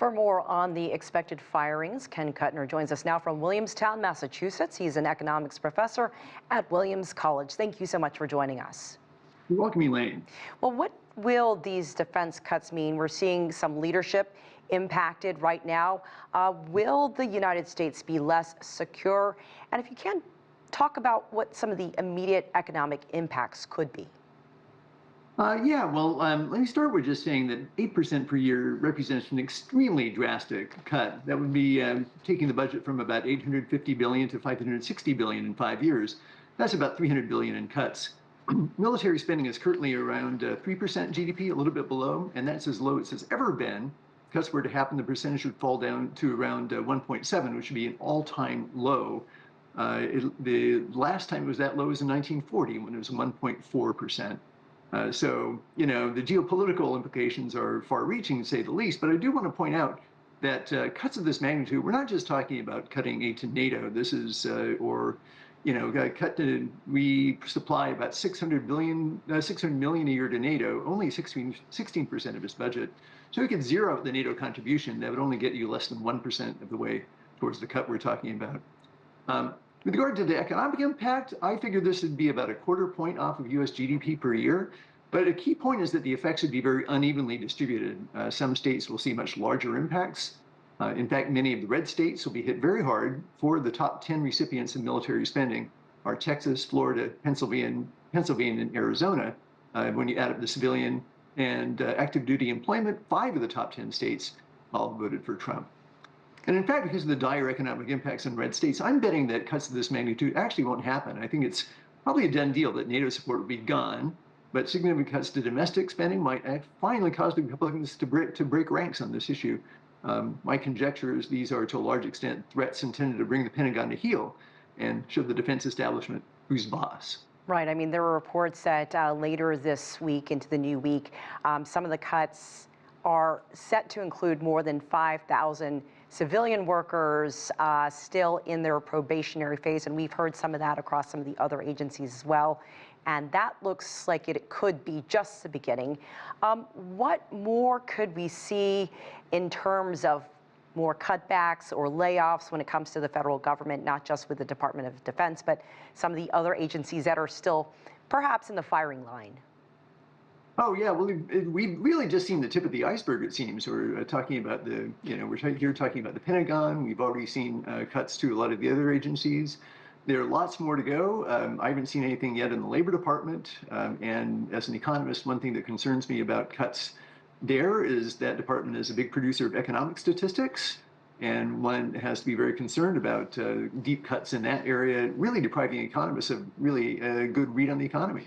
For more on the expected firings, Ken Kuttner joins us now from Williamstown, Massachusetts. He's an economics professor at Williams College. Thank you so much for joining us. You're welcome, Elaine. Well, what will these defense cuts mean? We're seeing some leadership impacted right now. Will the United States be less secure? And if you can, talk about what some of the immediate economic impacts could be. Let me start with just saying that 8% per year represents an extremely drastic cut. That would be taking the budget from about $850 billion to $560 billion in 5 years. That's about $300 billion in cuts. Military spending is currently around 3% GDP, a little bit below, and that's as low as it's ever been. If cuts were to happen, the percentage would fall down to around 1.7, which would be an all-time low. The last time it was that low was in 1940, when it was 1.4%. The geopolitical implications are far-reaching, to say the least. But I do want to point out that cuts of this magnitude, we're not just talking about cutting aid to NATO. This is, we supply about 600 million a year to NATO, only 16% of its budget. So we could zero out the NATO contribution. That would only get you less than 1% of the way towards the cut we're talking about. With regard to the economic impact, I figure this would be about a quarter point off of US GDP per year. But a key point is that the effects would be very unevenly distributed. Some states will see much larger impacts. In fact, many of the red states will be hit very hard. For the top 10 recipients of military spending are Texas, Florida, Pennsylvania, and Arizona. When you add up the civilian and active duty employment, 5 of the top 10 states all voted for Trump. And in fact, because of the dire economic impacts in red states, I'm betting that cuts of this magnitude actually won't happen. I think it's probably a done deal that NATO support will be gone, but significant cuts to domestic spending might finally cause the Republicans to break ranks on this issue. My conjecture is these are, to a large extent, threats intended to bring the Pentagon to heel and show the defense establishment who's boss. Right. I mean, there were reports that later this week, into the new week, some of the cuts are set to include more than 5,000 civilian workers still in their probationary phase, and we've heard some of that across some of the other agencies as well. And that looks like it could be just the beginning. What more could we see in terms of more cutbacks or layoffs when it comes to the federal government, not just with the Department of Defense, but some of the other agencies that are still perhaps in the firing line? Oh yeah, well, we've really just seen the tip of the iceberg, it seems. We're talking about we're talking about the Pentagon. We've already seen cuts to a lot of the other agencies. There are lots more to go. I haven't seen anything yet in the Labor Department. And as an economist, one thing that concerns me about cuts there is that department is a big producer of economic statistics. And one has to be very concerned about deep cuts in that area, really depriving economists of really a good read on the economy.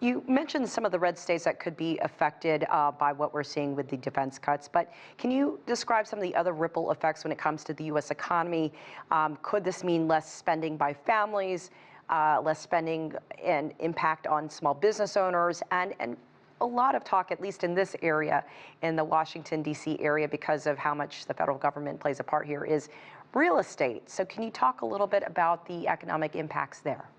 You mentioned some of the red states that could be affected by what we're seeing with the defense cuts, but can you describe some of the other ripple effects when it comes to the U.S. economy? Could this mean less spending by families, less spending and impact on small business owners, and a lot of talk, at least in this area, in the Washington, D.C. area, because of how much the federal government plays a part here, is real estate. So can you talk a little bit about the economic impacts there?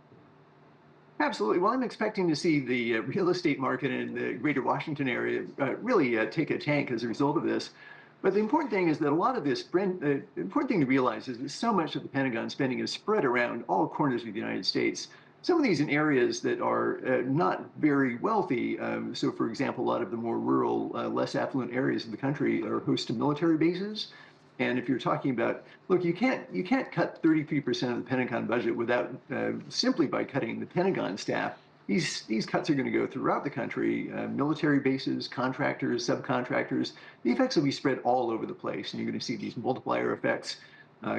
Absolutely. Well, I'm expecting to see the real estate market in the greater Washington area really take a tank as a result of this. But the important thing is that a lot of this, the important thing to realize is that so much of the Pentagon spending is spread around all corners of the United States. Some of these in areas that are not very wealthy. So, for example, a lot of the more rural, less affluent areas of the country are host to military bases. And if you're talking about, look, you can't cut 33% of the Pentagon budget without simply by cutting the Pentagon staff. These cuts are going to go throughout the country, military bases, contractors, subcontractors. The effects will be spread all over the place, and you're going to see these multiplier effects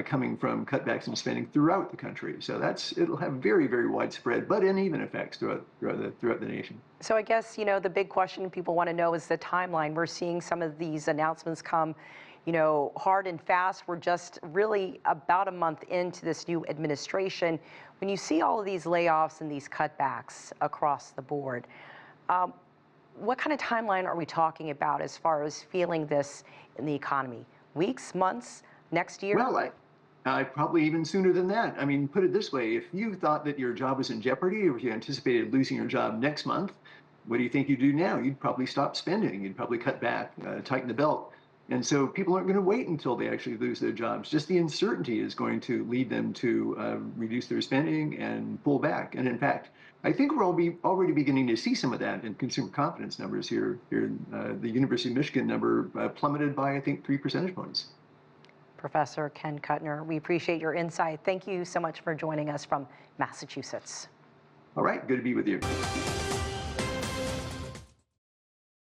coming from cutbacks in spending throughout the country. So it'll have very, very widespread but uneven effects throughout the nation. So I guess, the big question people want to know is the timeline. We're seeing some of these announcements come hard and fast. We're just really about a month into this new administration. When you see all of these layoffs and these cutbacks across the board, what kind of timeline are we talking about as far as feeling this in the economy? Weeks, months, next year? Well, probably even sooner than that. I mean, put it this way, if you thought that your job was in jeopardy, or if you anticipated losing your job next month, what do you think you'd do now? You'd probably stop spending. You'd probably cut back, tighten the belt. And so people aren't going to wait until they actually lose their jobs. Just the uncertainty is going to lead them to reduce their spending and pull back. And in fact, I think we're already beginning to see some of that in consumer confidence numbers here. The University of Michigan number plummeted by, I think, 3 percentage points. Professor Ken Kuttner, we appreciate your insight. Thank you so much for joining us from Massachusetts. All right, good to be with you.